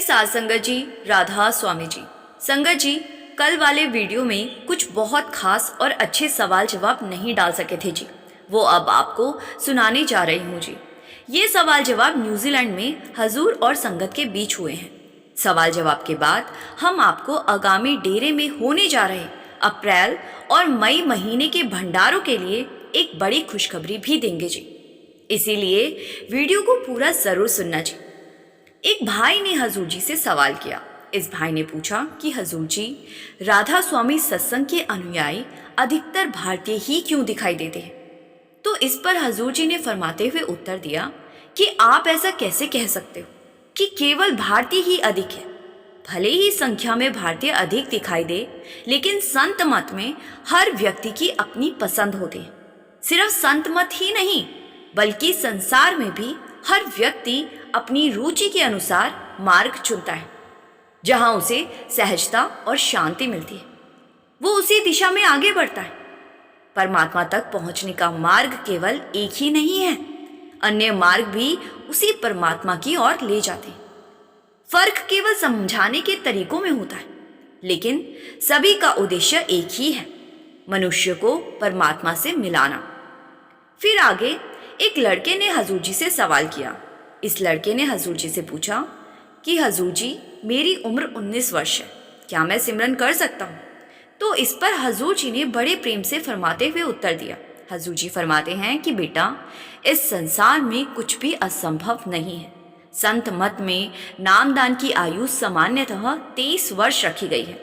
साथ संगत जी, राधा स्वामी जी। संगत जी, कल वाले वीडियो में कुछ बहुत खास और अच्छे सवाल जवाब नहीं डाल सके थे जी, वो अब आपको सुनाने जा रही हूँ जी। ये सवाल जवाब न्यूजीलैंड में हजूर और संगत के बीच हुए हैं। सवाल जवाब के बाद हम आपको आगामी डेरे में होने जा रहे अप्रैल और मई महीने के भंडारों के लिए एक बड़ी खुशखबरी भी देंगे जी। इसीलिए वीडियो को पूरा जरूर सुनना जी। एक भाई ने हजूर जी से सवाल किया। इस भाई ने पूछा कि हजूर जी, राधा स्वामी सत्संग के अनुयायी अधिकतर भारतीय ही क्यों दिखाई देते हैं? तो इस पर हजूर जी ने फरमाते हुए उत्तर दिया कि आप ऐसा कैसे कह सकते हो कि केवल भारतीय ही अधिक है। भले ही संख्या में भारतीय अधिक दिखाई दे, लेकिन संत मत में हर व्यक्ति की अपनी पसंद होती है। सिर्फ संत मत ही नहीं, बल्कि संसार में भी हर व्यक्ति अपनी रुचि के अनुसार मार्ग चुनता है। जहां उसे सहजता और शांति मिलती है, वो उसी दिशा में आगे बढ़ता है। परमात्मा तक पहुंचने का मार्ग केवल एक ही नहीं है, अन्य मार्ग भी उसी परमात्मा की ओर ले जाते हैं। फर्क केवल समझाने के तरीकों में होता है, लेकिन सभी का उद्देश्य एक ही है, मनुष्य को परमात्मा से मिलाना। फिर आगे एक लड़के ने हजूर जी से सवाल किया। इस लड़के ने हजूर जी से पूछा कि हजूर जी, मेरी उम्र 19 वर्ष है, क्या मैं सिमरन कर सकता हूँ? तो इस पर हजूर जी ने बड़े प्रेम से फरमाते हुए उत्तर दिया। हजूर जी फरमाते हैं कि बेटा, इस संसार में कुछ भी असंभव नहीं है। संत मत में नामदान की आयु सामान्यतः 23 वर्ष रखी गई है,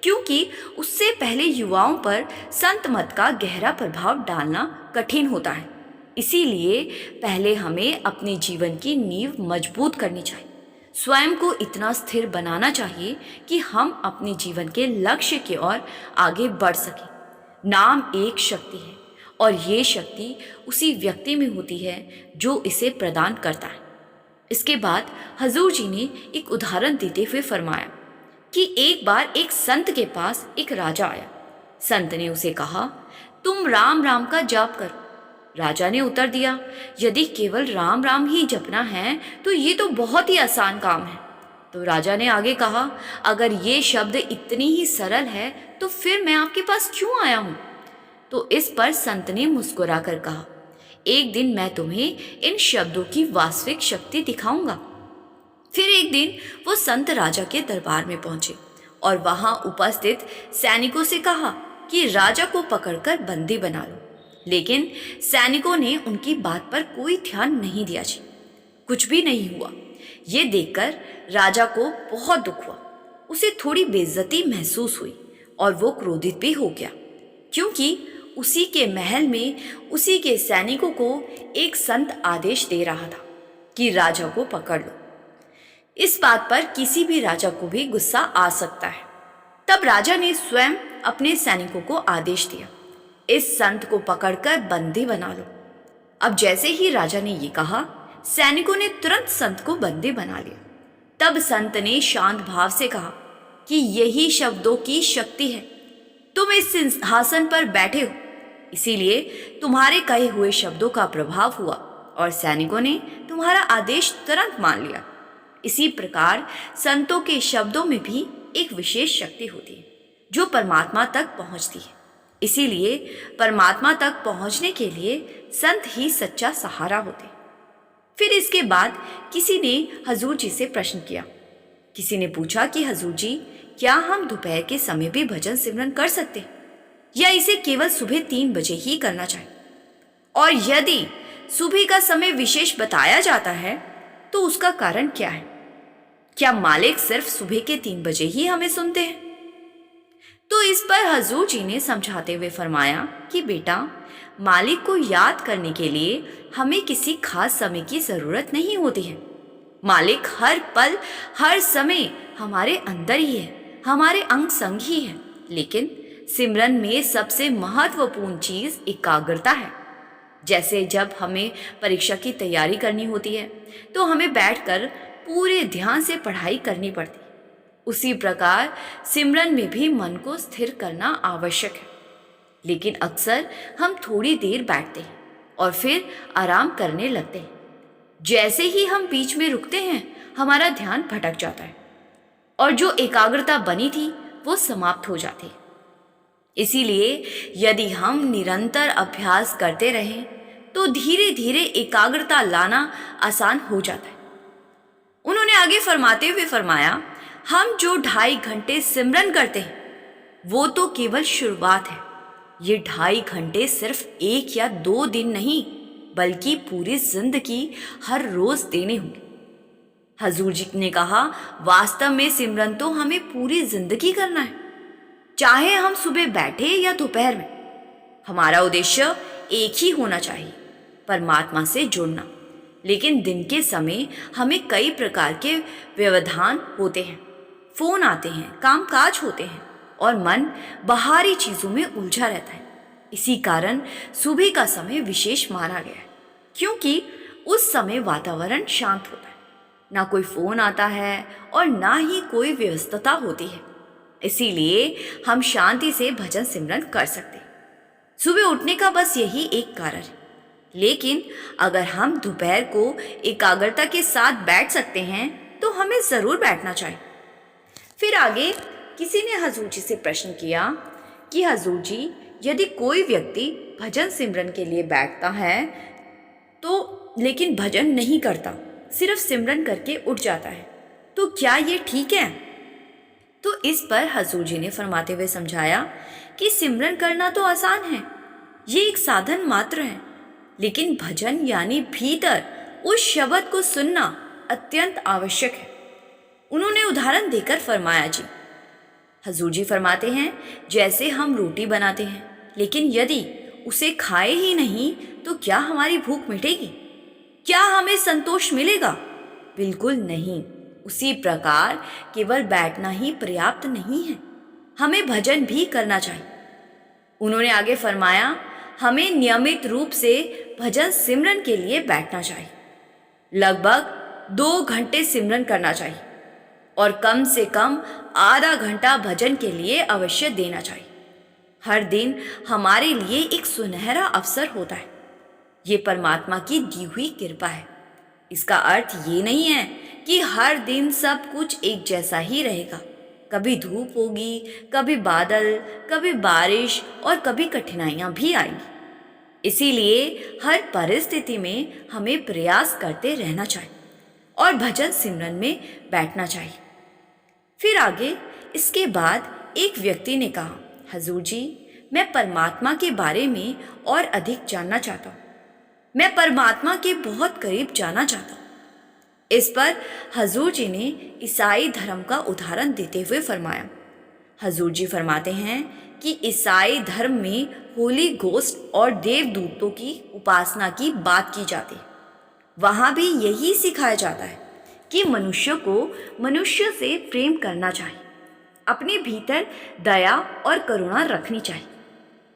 क्योंकि उससे पहले युवाओं पर संत मत का गहरा प्रभाव डालना कठिन होता है। इसीलिए पहले हमें अपने जीवन की नींव मजबूत करनी चाहिए, स्वयं को इतना स्थिर बनाना चाहिए कि हम अपने जीवन के लक्ष्य की ओर आगे बढ़ सकें। नाम एक शक्ति है और ये शक्ति उसी व्यक्ति में होती है जो इसे प्रदान करता है। इसके बाद हजूर जी ने एक उदाहरण देते हुए फरमाया कि एक बार एक संत के पास एक राजा आया। संत ने उसे कहा, तुम राम राम का जाप करो। राजा ने उत्तर दिया, यदि केवल राम राम ही जपना है तो ये तो बहुत ही आसान काम है। तो राजा ने आगे कहा, अगर ये शब्द इतनी ही सरल है तो फिर मैं आपके पास क्यों आया हूँ? तो इस पर संत ने मुस्कुरा कर कहा, एक दिन मैं तुम्हें इन शब्दों की वास्तविक शक्ति दिखाऊंगा। फिर एक दिन वो संत राजा के दरबार में पहुंचे और वहां उपस्थित सैनिकों से कहा कि राजा को पकड़कर बंदी बना लो। लेकिन सैनिकों ने उनकी बात पर कोई ध्यान नहीं दिया जी। कुछ भी नहीं हुआ। ये देखकर राजा को बहुत दुख हुआ। उसे थोड़ी बेइज्जती महसूस हुई और वो क्रोधित भी हो गया, क्योंकि उसी के महल में उसी के सैनिकों को एक संत आदेश दे रहा था कि राजा को पकड़ लो। इस बात पर किसी भी राजा को भी गुस्सा आ सकता है। तब राजा ने स्वयं अपने सैनिकों को आदेश दिया, इस संत को पकड़कर बंदी बना लो। अब जैसे ही राजा ने ये कहा, सैनिकों ने तुरंत संत को बंदी बना लिया। तब संत ने शांत भाव से कहा कि यही शब्दों की शक्ति है। तुम इस सिंहासन पर बैठे हो, इसीलिए तुम्हारे कहे हुए शब्दों का प्रभाव हुआ और सैनिकों ने तुम्हारा आदेश तुरंत मान लिया। इसी प्रकार संतों के शब्दों में भी एक विशेष शक्ति होती है जो परमात्मा तक पहुंचती है। इसीलिए परमात्मा तक पहुंचने के लिए संत ही सच्चा सहारा होते। फिर इसके बाद किसी ने हजूर जी से प्रश्न किया। किसी ने पूछा कि हजूर जी, क्या हम दोपहर के समय भी भजन सिमरन कर सकते हैं या इसे केवल सुबह 3 बजे ही करना चाहिए? और यदि सुबह का समय विशेष बताया जाता है तो उसका कारण क्या है? क्या मालिक सिर्फ सुबह के 3 बजे ही हमें सुनते हैं? तो इस पर हजूर जी ने समझाते हुए फरमाया कि बेटा, मालिक को याद करने के लिए हमें किसी खास समय की जरूरत नहीं होती है। मालिक हर पल हर समय हमारे अंदर ही है, हमारे अंग संग ही है। लेकिन सिमरन में सबसे महत्वपूर्ण चीज एकाग्रता है। जैसे जब हमें परीक्षा की तैयारी करनी होती है तो हमें बैठकर पूरे ध्यान से पढ़ाई करनी पड़ती है, उसी प्रकार सिमरन में भी मन को स्थिर करना आवश्यक है। लेकिन अक्सर हम थोड़ी देर बैठते हैं और फिर आराम करने लगते हैं। जैसे ही हम बीच में रुकते हैं, हमारा ध्यान भटक जाता है और जो एकाग्रता बनी थी वो समाप्त हो जाती। इसीलिए यदि हम निरंतर अभ्यास करते रहें तो धीरे धीरे एकाग्रता लाना आसान हो जाता है। उन्होंने आगे फरमाते हुए फरमाया, हम जो 2.5 घंटे सिमरन करते हैं वो तो केवल शुरुआत है। ये 2.5 घंटे सिर्फ 1 या 2 दिन नहीं बल्कि पूरी जिंदगी हर रोज देने होंगे। हजूर जी ने कहा, वास्तव में सिमरन तो हमें पूरी जिंदगी करना है, चाहे हम सुबह बैठे या दोपहर में। हमारा उद्देश्य एक ही होना चाहिए, परमात्मा से जुड़ना। लेकिन दिन के समय हमें कई प्रकार के व्यवधान होते हैं, फोन आते हैं, कामकाज होते हैं और मन बाहरी चीजों में उलझा रहता है। इसी कारण सुबह का समय विशेष माना गया है, क्योंकि उस समय वातावरण शांत होता है, ना कोई फोन आता है और ना ही कोई व्यस्तता होती है। इसीलिए हम शांति से भजन सिमरन कर सकते हैं। सुबह उठने का बस यही एक कारण है। लेकिन अगर हम दोपहर को एकाग्रता के साथ बैठ सकते हैं तो हमें जरूर बैठना चाहिए। फिर आगे किसी ने हजूर जी से प्रश्न किया कि हजूर जी, यदि कोई व्यक्ति भजन सिमरन के लिए बैठता है तो लेकिन भजन नहीं करता, सिर्फ सिमरन करके उठ जाता है, तो क्या ये ठीक है? तो इस पर हजूर जी ने फरमाते हुए समझाया कि सिमरन करना तो आसान है, ये एक साधन मात्र है, लेकिन भजन यानी भीतर उस शब्द को सुनना अत्यंत आवश्यक है। उन्होंने उदाहरण देकर फरमाया, जी हजूर जी फरमाते हैं, जैसे हम रोटी बनाते हैं, लेकिन यदि उसे खाए ही नहीं तो क्या हमारी भूख मिटेगी? क्या हमें संतोष मिलेगा? बिल्कुल नहीं। उसी प्रकार केवल बैठना ही पर्याप्त नहीं है, हमें भजन भी करना चाहिए। उन्होंने आगे फरमाया, हमें नियमित रूप से भजन सिमरन के लिए बैठना चाहिए। लगभग 2 घंटे सिमरन करना चाहिए और कम से कम आधा घंटा भजन के लिए अवश्य देना चाहिए। हर दिन हमारे लिए एक सुनहरा अवसर होता है। ये परमात्मा की दी हुई कृपा है। इसका अर्थ ये नहीं है कि हर दिन सब कुछ एक जैसा ही रहेगा। कभी धूप होगी, कभी बादल, कभी बारिश और कभी कठिनाइयां भी आएंगी। इसीलिए हर परिस्थिति में हमें प्रयास करते रहना चाहिए और भजन सिमरन में बैठना चाहिए। फिर आगे इसके बाद एक व्यक्ति ने कहा, हजूर जी, मैं परमात्मा के बारे में और अधिक जानना चाहता हूँ। मैं परमात्मा के बहुत करीब जाना चाहता हूँ। इस पर हजूर जी ने ईसाई धर्म का उदाहरण देते हुए फरमाया। हजूर जी फरमाते हैं कि ईसाई धर्म में होली घोस्ट और देवदूतों की उपासना की बात की जाती है। वहाँ भी यही सिखाया जाता है कि मनुष्य को मनुष्य से प्रेम करना चाहिए, अपने भीतर दया और करुणा रखनी चाहिए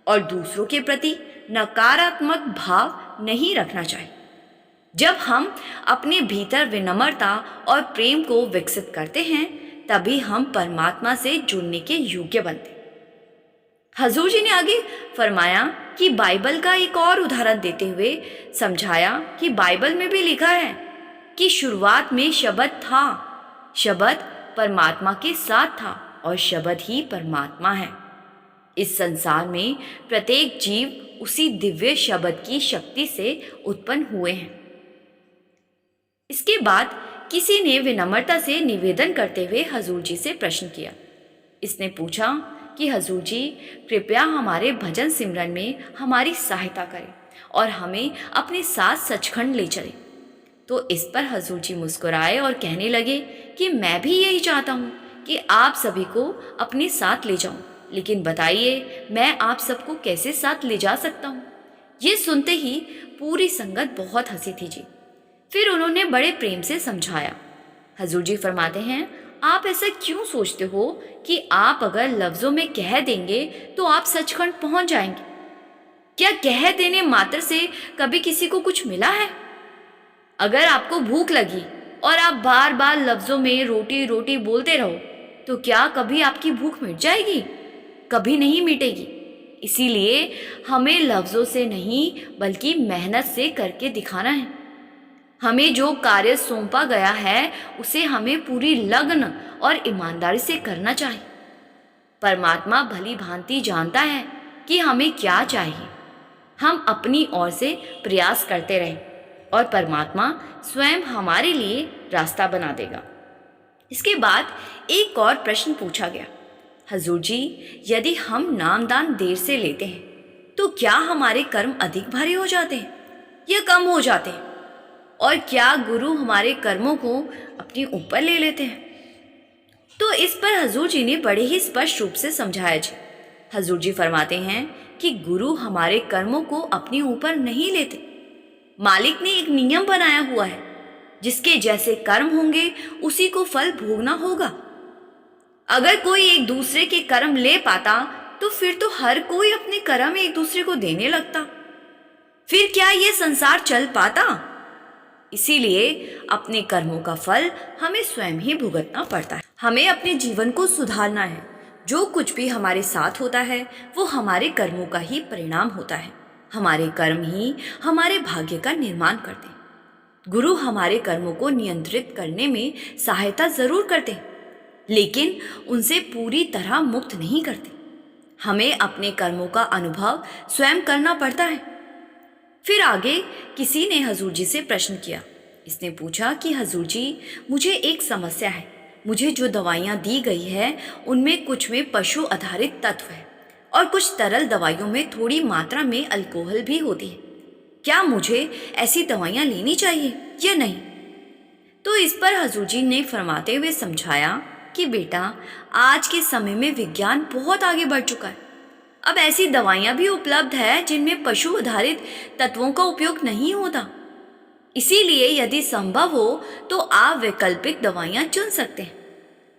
और दूसरों के प्रति नकारात्मक भाव नहीं रखना चाहिए। जब हम अपने भीतर विनम्रता और प्रेम को विकसित करते हैं तभी हम परमात्मा से जुड़ने के योग्य बनते हैं। हजूर जी ने आगे फरमाया कि बाइबल का एक और उदाहरण देते हुए समझाया कि बाइबल में भी लिखा है कि शुरुआत में शब्द था, शब्द परमात्मा के साथ था और शब्द ही परमात्मा है। इस संसार में प्रत्येक जीव उसी दिव्य शब्द की शक्ति से उत्पन्न हुए हैं। इसके बाद किसी ने विनम्रता से निवेदन करते हुए हजूर जी से प्रश्न किया। इसने पूछा कि हजूर जी, कृपया हमारे भजन सिमरन में हमारी सहायता करें और हमें अपने साथ सचखंड ले चलें। तो इस पर हजूर जी मुस्कुराए और कहने लगे कि मैं भी यही चाहता हूँ कि आप सभी को अपने साथ ले जाऊं, लेकिन बताइए मैं आप सबको कैसे साथ ले जा सकता हूँ? ये सुनते ही पूरी संगत बहुत हंसी थी जी। फिर उन्होंने बड़े प्रेम से समझाया। हजूर जी फरमाते हैं, आप ऐसा क्यों सोचते हो कि आप अगर लफ्ज़ों में कह देंगे तो आप सचखंड पहुंच जाएंगे? क्या कह देने मात्र से कभी किसी को कुछ मिला है? अगर आपको भूख लगी और आप बार बार लफ्ज़ों में रोटी रोटी बोलते रहो तो क्या कभी आपकी भूख मिट जाएगी? कभी नहीं मिटेगी। इसीलिए हमें लफ्ज़ों से नहीं बल्कि मेहनत से करके दिखाना है। हमें जो कार्य सौंपा गया है उसे हमें पूरी लगन और ईमानदारी से करना चाहिए। परमात्मा भली भांति जानता है कि हमें क्या चाहिए। हम अपनी ओर से प्रयास करते रहें और परमात्मा स्वयं हमारे लिए रास्ता बना देगा। इसके बाद एक और प्रश्न पूछा गया, हजूर जी, यदि हम नामदान देर से लेते हैं तो क्या हमारे कर्म अधिक भारी हो जाते हैं या कम हो जाते हैं? और क्या गुरु हमारे कर्मों को अपने ऊपर ले लेते हैं? तो इस पर हजूर जी ने बड़े ही स्पष्ट रूप से समझाया जी। हजूर जी फरमाते हैं कि गुरु हमारे कर्मों को अपने ऊपर नहीं लेते। मालिक ने एक नियम बनाया हुआ है, जिसके जैसे कर्म होंगे उसी को फल भोगना होगा। अगर कोई एक दूसरे के कर्म ले पाता तो फिर तो हर कोई अपने कर्म एक दूसरे को देने लगता, फिर क्या ये संसार चल पाता? इसीलिए अपने कर्मों का फल हमें स्वयं ही भुगतना पड़ता है। हमें अपने जीवन को सुधारना है। जो कुछ भी हमारे साथ होता है वो हमारे कर्मों का ही परिणाम होता है। हमारे कर्म ही हमारे भाग्य का निर्माण करते हैं। गुरु हमारे कर्मों को नियंत्रित करने में सहायता जरूर करते हैं, लेकिन उनसे पूरी तरह मुक्त नहीं करते। हमें अपने कर्मों का अनुभव स्वयं करना पड़ता है। फिर आगे किसी ने हजूर जी से प्रश्न किया। इसने पूछा कि हजूर जी, मुझे एक समस्या है। मुझे जो दवाइयाँ दी गई है उनमें कुछ में पशु आधारित तत्व है और कुछ तरल दवाइयों में थोड़ी मात्रा में अल्कोहल भी होती है। क्या मुझे ऐसी दवाइयाँ लेनी चाहिए या नहीं? तो इस पर हजूर जी ने फरमाते हुए समझाया कि बेटा, आज के समय में विज्ञान बहुत आगे बढ़ चुका है। अब ऐसी दवाइयाँ भी उपलब्ध है जिनमें पशु आधारित तत्वों का उपयोग नहीं होता। इसीलिए यदि संभव हो तो आप वैकल्पिक दवाइयाँ चुन सकते हैं।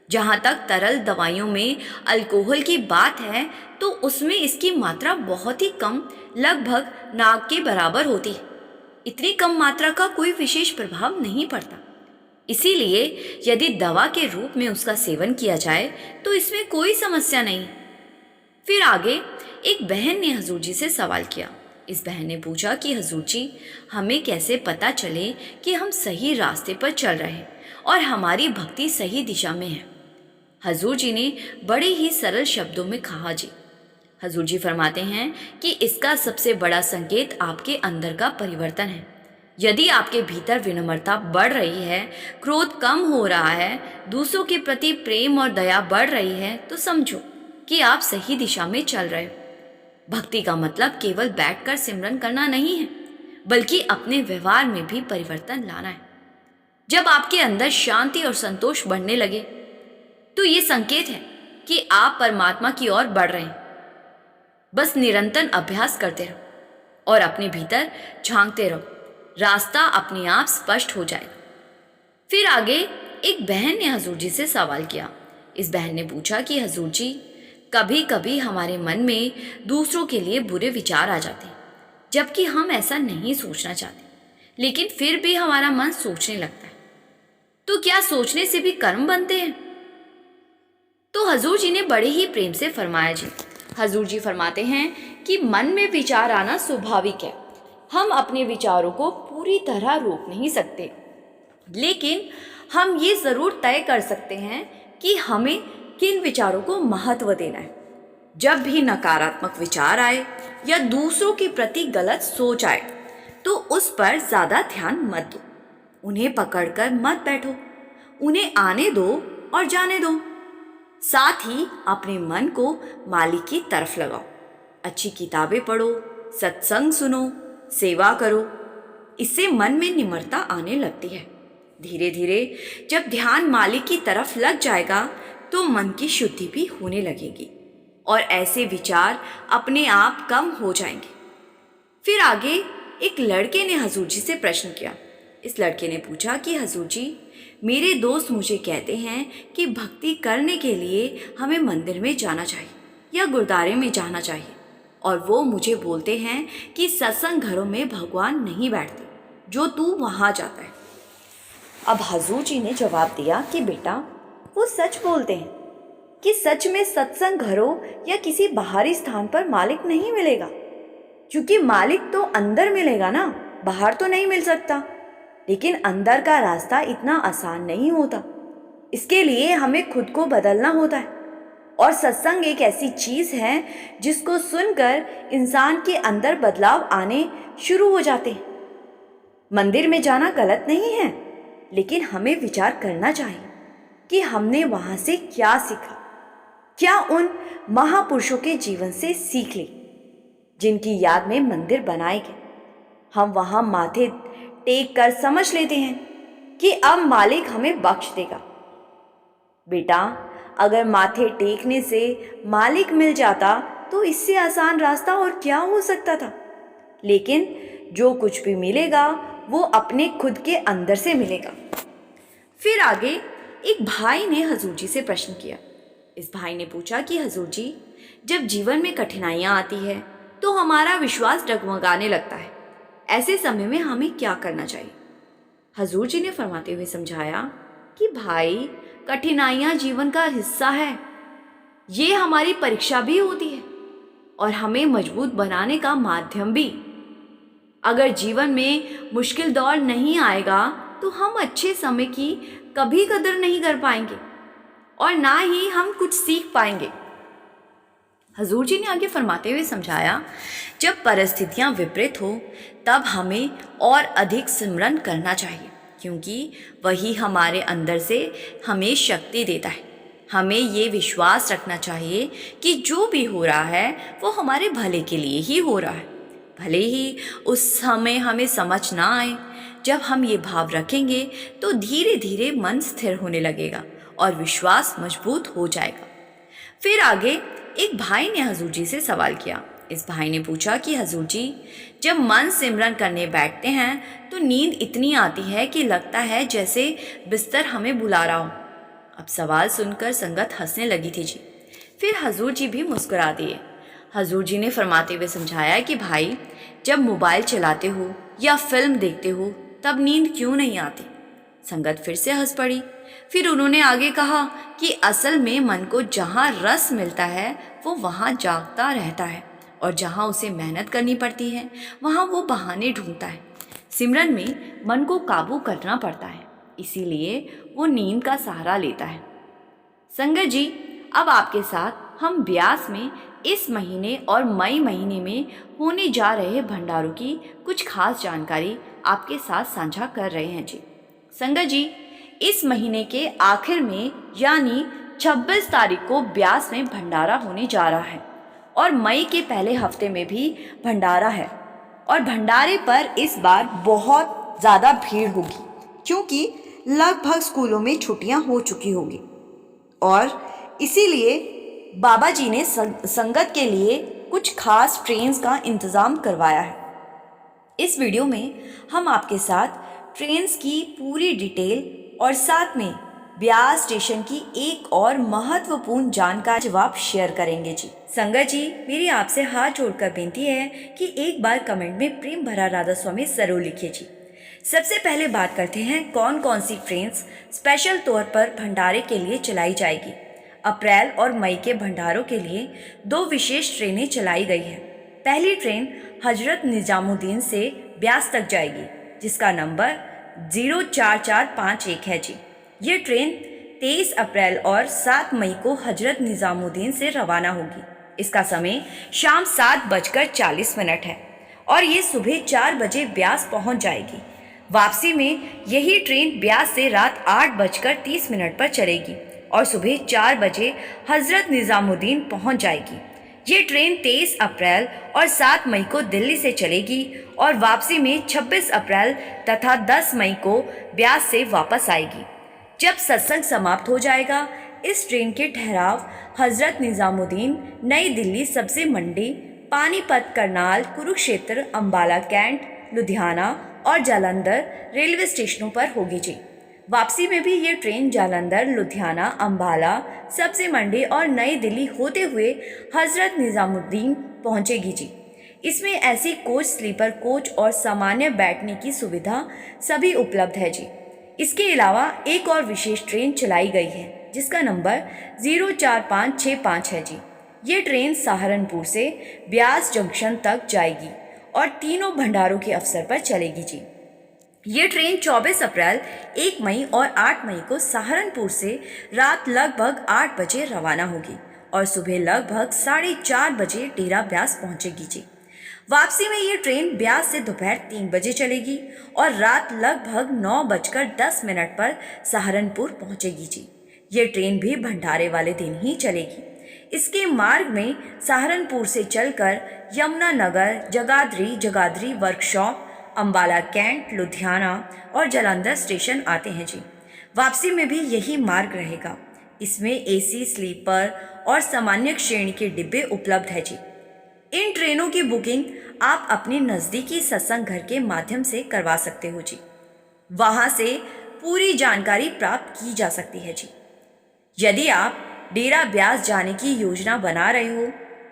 जहाँ तक तरल दवाइयों में अल्कोहल की बात है तो उसमें इसकी मात्रा बहुत ही कम, लगभग नाक के बराबर होती है। इतनी कम मात्रा का कोई विशेष प्रभाव नहीं पड़ता। इसीलिए यदि दवा के रूप में उसका सेवन किया जाए तो इसमें कोई समस्या नहीं। फिर आगे एक बहन ने हजूर जी से सवाल किया। इस बहन ने पूछा कि हजूर जी, हमें कैसे पता चले कि हम सही रास्ते पर चल रहे हैं और हमारी भक्ति सही दिशा में है? हजूर जी ने बड़े ही सरल शब्दों में कहा जी। हजूर जी फरमाते हैं कि इसका सबसे बड़ा संकेत आपके अंदर का परिवर्तन है। यदि आपके भीतर विनम्रता बढ़ रही है, क्रोध कम हो रहा है, दूसरों के प्रति प्रेम और दया बढ़ रही है, तो समझो कि आप सही दिशा में चल रहे हो। भक्ति का मतलब केवल बैठकर सिमरन करना नहीं है, बल्कि अपने व्यवहार में भी परिवर्तन लाना है। जब आपके अंदर शांति और संतोष बढ़ने लगे तो ये संकेत है कि आप परमात्मा की ओर बढ़ रहे हैं। बस निरंतर अभ्यास करते रहो और अपने भीतर झांकते रहो, रास्ता अपने आप स्पष्ट हो जाएगा। फिर आगे एक बहन ने हजूर जी से सवाल किया। इस बहन ने पूछा कि हजूर जी, कभी कभी हमारे मन में दूसरों के लिए बुरे विचार आ जाते हैं, जबकि हम ऐसा नहीं सोचना चाहते, लेकिन फिर भी हमारा मन सोचने लगता है। तो क्या सोचने से भी कर्म बनते हैं? तो हजूर जी ने बड़े ही प्रेम से फरमाया जी। हजूर जी फरमाते हैं कि मन में विचार आना स्वाभाविक है। हम अपने विचारों को पूरी तरह रोक नहीं सकते, लेकिन हम ये ज़रूर तय कर सकते हैं कि हमें किन विचारों को महत्व देना है। जब भी नकारात्मक विचार आए या दूसरों के प्रति गलत सोच आए तो उस पर ज़्यादा ध्यान मत दो। उन्हें पकड़कर मत बैठो, उन्हें आने दो और जाने दो। साथ ही अपने मन को मालिक की तरफ लगाओ। अच्छी किताबें पढ़ो, सत्संग सुनो, सेवा करो। इससे मन में निम्रता आने लगती है। धीरे धीरे जब ध्यान मालिक की तरफ लग जाएगा तो मन की शुद्धि भी होने लगेगी और ऐसे विचार अपने आप कम हो जाएंगे। फिर आगे एक लड़के ने हजूर जी से प्रश्न किया। इस लड़के ने पूछा कि हजूर जी, मेरे दोस्त मुझे कहते हैं कि भक्ति करने के लिए हमें मंदिर में जाना चाहिए या गुरुद्वारे में जाना चाहिए, और वो मुझे बोलते हैं कि सत्संग घरों में भगवान नहीं बैठते जो तू वहाँ जाता है। अब हजूर जी ने जवाब दिया कि बेटा, वो सच बोलते हैं कि सच में सत्संग घरों या किसी बाहरी स्थान पर मालिक नहीं मिलेगा, क्योंकि मालिक तो अंदर मिलेगा ना, बाहर तो नहीं मिल सकता। लेकिन अंदर का रास्ता इतना आसान नहीं होता। इसके लिए हमें खुद को बदलना होता है। और सत्संग एक ऐसी चीज़ है जिसको सुनकर इंसान के अंदर बदलाव आने शुरू हो जाते हैं। मंदिर में जाना गलत नहीं है, लेकिन हमें विचार करना चाहिए कि हमने वहाँ से क्या सीखा, क्या उन महापुरुषों के जीवन से सीख ली जिनकी याद में मंदिर बनाए गए। हम वहाँ माथे टेक कर समझ लेते हैं कि अब मालिक हमें बख्श देगा। बेटा, अगर माथे टेकने से मालिक मिल जाता तो इससे आसान रास्ता और क्या हो सकता था। लेकिन जो कुछ भी मिलेगा वो अपने खुद के अंदर से मिलेगा। फिर आगे एक भाई ने हजूर जी से प्रश्न किया। इस भाई ने पूछा कि हजूर जी, जब जीवन में कठिनाइयाँ आती है तो हमारा विश्वास डगमगाने लगता है। ऐसे समय में हमें क्या करना चाहिए? हजूर जी ने फरमाते हुए समझाया कि भाई, कठिनाइयाँ जीवन का हिस्सा है। ये हमारी परीक्षा भी होती है और हमें मजबूत बनाने का माध्यम भी। अगर जीवन में मुश्किल दौर नहीं आएगा तो हम अच्छे समय की कभी कदर नहीं कर पाएंगे और ना ही हम कुछ सीख पाएंगे। हजूर जी ने आगे फरमाते हुए समझाया, जब परिस्थितियां विपरीत हो तब हमें और अधिक सिमरन करना चाहिए, क्योंकि वही हमारे अंदर से हमें शक्ति देता है। हमें ये विश्वास रखना चाहिए कि जो भी हो रहा है वो हमारे भले के लिए ही हो रहा है, भले ही उस समय हमें समझ ना आए। जब हम ये भाव रखेंगे तो धीरे धीरे मन स्थिर होने लगेगा और विश्वास मजबूत हो जाएगा। फिर आगे एक भाई ने हजूर जी से सवाल किया। इस भाई ने पूछा कि हजूर जी, जब मन सिमरन करने बैठते हैं तो नींद इतनी आती है कि लगता है जैसे बिस्तर हमें बुला रहा हो। अब सवाल सुनकर संगत हंसने लगी थी जी। फिर हजूर जी भी मुस्कुरा दिए। हजूर जी ने फरमाते हुए समझाया कि भाई, जब मोबाइल चलाते हो या फिल्म देखते हो तब नींद क्यों नहीं आती? संगत फिर से हंस पड़ी। फिर उन्होंने आगे कहा कि असल में मन को जहाँ रस मिलता है वो वहाँ जागता रहता है, और जहाँ उसे मेहनत करनी पड़ती है वहाँ वो बहाने ढूंढता है। सिमरन में मन को काबू करना पड़ता है, इसीलिए वो नींद का सहारा लेता है। संगत जी, अब आपके साथ हम ब्यास में इस महीने और मई महीने में होने जा रहे भंडारों की कुछ खास जानकारी आपके साथ साझा कर रहे हैं जी। संगत जी, इस महीने के आखिर में यानी 26 तारीख को ब्यास में भंडारा होने जा रहा है और मई के पहले हफ्ते में भी भंडारा है। और भंडारे पर इस बार बहुत ज़्यादा भीड़ होगी, क्योंकि लगभग स्कूलों में छुट्टियां हो चुकी होगी और इसीलिए बाबा जी ने संगत के लिए कुछ खास ट्रेन्स का इंतज़ाम करवाया है। इस वीडियो में हम आपके साथ ट्रेन्स की पूरी डिटेल और साथ में ब्यास स्टेशन की एक और महत्वपूर्ण जानकारी जवाब शेयर करेंगे जी। संगत जी, मेरी आपसे हाथ जोड़कर बेनती है कि एक बार कमेंट में प्रेम भरा राधा स्वामी जरूर लिखिए जी। सबसे पहले बात करते हैं कौन कौन सी ट्रेन्स स्पेशल तौर पर भंडारे के लिए चलाई जाएगी। अप्रैल और मई के भंडारों के लिए 2 विशेष ट्रेनें चलाई गई हैं। पहली ट्रेन हजरत निजामुद्दीन से ब्यास तक जाएगी, जिसका नंबर 04451 है जी। ये ट्रेन 23 अप्रैल और 7 मई को हजरत निजामुद्दीन से रवाना होगी। इसका समय शाम 7:40 है और ये सुबह 4 बजे ब्यास पहुंच जाएगी। वापसी में यही ट्रेन ब्यास से रात 8:30 पर चलेगी और सुबह 4 बजे हजरत निजामुद्दीन पहुंच जाएगी। ये ट्रेन 23 अप्रैल और 7 मई को दिल्ली से चलेगी और वापसी में 26 अप्रैल तथा 10 मई को ब्यास से वापस आएगी। जब सत्संग समाप्त हो जाएगा, इस ट्रेन के ठहराव हजरत निजामुद्दीन, नई दिल्ली, सब्जी मंडी, पानीपत, करनाल, कुरुक्षेत्र, अंबाला कैंट, लुधियाना और जालंधर रेलवे स्टेशनों पर होगी जी। वापसी में भी ये ट्रेन जालंधर, लुधियाना, अंबाला, सब्जी मंडी और नई दिल्ली होते हुए हजरत निजामुद्दीन पहुंचेगी जी। इसमें ऐसी कोच, स्लीपर कोच और सामान्य बैठने की सुविधा सभी उपलब्ध है जी। इसके अलावा एक और विशेष ट्रेन चलाई गई है जिसका नंबर 04565 है जी। ये ट्रेन सहारनपुर से ब्यास जंक्शन तक जाएगी और तीनों भंडारों के अवसर पर चलेगी जी। ये ट्रेन 24 अप्रैल, 1 मई और 8 मई को सहारनपुर से रात लगभग 8 बजे रवाना होगी और सुबह लगभग 4:30 बजे डेरा ब्यास पहुंचेगी जी। वापसी में ये ट्रेन ब्यास से दोपहर 3 बजे चलेगी और रात लगभग 9:10 पर सहारनपुर पहुंचेगी जी। ये ट्रेन भी भंडारे वाले दिन ही चलेगी। इसके मार्ग में सहारनपुर से चलकर यमुनानगर, जगाधरी, जगाधरी वर्कशॉप, अंबाला कैंट, लुधियाना और जालंधर स्टेशन आते हैं जी। वापसी में भी यही मार्ग रहेगा। इसमें एसी, स्लीपर और सामान्य श्रेणी के डिब्बे उपलब्ध है जी। इन ट्रेनों की बुकिंग आप अपने नज़दीकी सत्संग घर के माध्यम से करवा सकते हो जी। वहां से पूरी जानकारी प्राप्त की जा सकती है जी। यदि आप डेरा ब्यास जाने की योजना बना रहे हो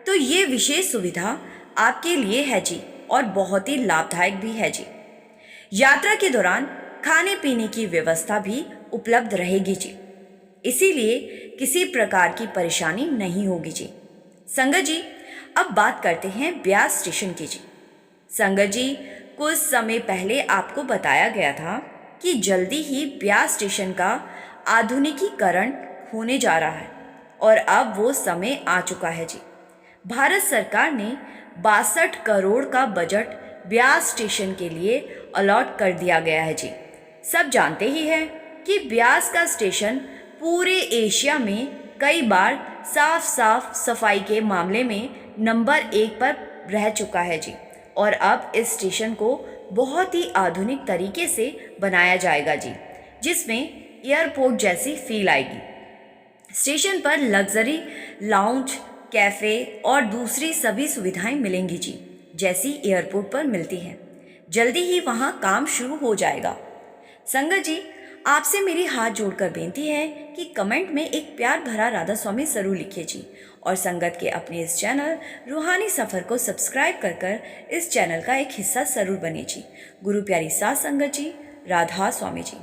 तो ये विशेष सुविधा आपके लिए है जी और बहुत ही लाभदायक भी है जी। यात्रा के दौरान खाने पीने की व्यवस्था भी उपलब्ध रहेगी जी, इसीलिए किसी प्रकार की परेशानी नहीं होगी जी। संगत जी, अब बात करते हैं ब्यास स्टेशन की जी। संगत जी, कुछ समय पहले आपको बताया गया था कि जल्दी ही ब्यास स्टेशन का आधुनिकीकरण होने जा रहा है और अब वो समय आ चुका है जी। भारत सरकार ने 62 करोड़ का बजट ब्यास स्टेशन के लिए अलॉट कर दिया गया है जी। सब जानते ही हैं कि ब्यास का स्टेशन पूरे एशिया में कई बार साफ सफाई के मामले में नंबर 1 पर रह चुका है जी और अब इस स्टेशन को बहुत ही आधुनिक तरीके से बनाया जाएगा जी, जिसमें एयरपोर्ट जैसी फील आएगी। स्टेशन पर लग्जरी लाउंज, कैफ़े और दूसरी सभी सुविधाएं मिलेंगी जी, जैसी एयरपोर्ट पर मिलती हैं। जल्दी ही वहां काम शुरू हो जाएगा। संगत जी, आपसे मेरी हाथ जोड़कर बेनती है कि कमेंट में एक प्यार भरा राधा स्वामी जरूर लिखिए जी और संगत के अपने इस चैनल रूहानी सफ़र को सब्सक्राइब कर इस चैनल का एक हिस्सा जरूर बने जी। गुरु प्यारी साथ संगत जी, राधा स्वामी जी।